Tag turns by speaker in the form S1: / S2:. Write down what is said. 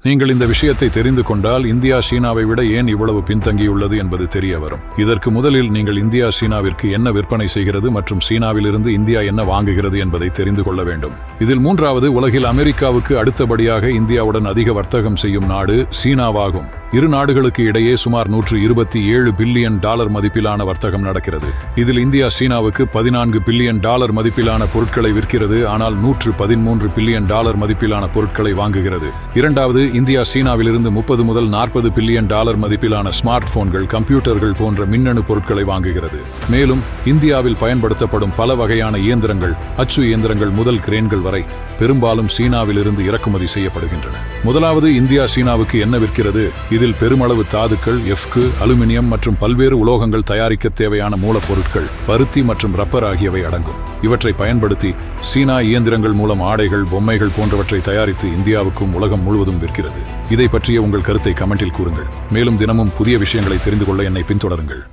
S1: நீங்கள் இந்த விஷயத்தை தெரிந்து கொண்டால் இந்தியா சீனாவை விட ஏன் இவ்வளவு பின்தங்கியுள்ளது என்பது தெரிய வரும். இதற்கு முதலில் நீங்கள் இந்தியா சீனாவிற்கு என்ன விற்பனை செய்கிறது மற்றும் சீனாவிலிருந்து இந்தியா என்ன வாங்குகிறது என்பதை தெரிந்து கொள்ள வேண்டும். இதில் மூன்றாவது, உலகில் அமெரிக்காவுக்கு அடுத்தபடியாக இந்தியாவுடன் அதிக வர்த்தகம் செய்யும் நாடு சீனாவாகும். இரு நாடுகளுக்கு இடையே சுமார் $127 பில்லியன் மதிப்பிலான வர்த்தகம் நடக்கிறது. இதில் இந்தியா சீனாவுக்கு $14 பில்லியன் மதிப்பிலான பொருட்களை விற்கிறது, ஆனால் $113 பில்லியன் மதிப்பிலான பொருட்களை வாங்குகிறது. இரண்டாவது, இந்தியா சீனாவிலிருந்து 30 முதல் 40 பில்லியன் மதிப்பிலான ஸ்மார்ட் போன்கள், கம்ப்யூட்டர்கள் போன்ற மின்னணு பொருட்களை வாங்குகிறது. மேலும் இந்தியாவில் பயன்படுத்தப்படும் பல வகையான இயந்திரங்கள், அச்சு இயந்திரங்கள் முதல் கிரேன்கள் வரை பெரும்பாலும் சீனாவிலிருந்து இறக்குமதி செய்யப்படுகின்றன. முதலாவது, இந்தியா சீனாவுக்கு என்ன விற்கிறது? இதில் பெருமளவு தாதுக்கள், எஃகு, அலுமினியம் மற்றும் பல்வேறு உலோகங்கள் தயாரிக்க தேவையான மூலப்பொருட்கள், பருத்தி மற்றும் ரப்பர் ஆகியவை அடங்கும். இவற்றை பயன்படுத்தி சீனா இயந்திரங்கள் மூலம் ஆடைகள், பொம்மைகள் போன்றவற்றை தயாரித்து இந்தியாவுக்கும் உலகம் முழுவதும் விற்கிறது. இதை பற்றிய உங்கள் கருத்தை கமெண்டில் கூறுங்கள். மேலும் தினமும் புதிய விஷயங்களை தெரிந்து கொள்ள என்னை பின்தொடருங்கள்.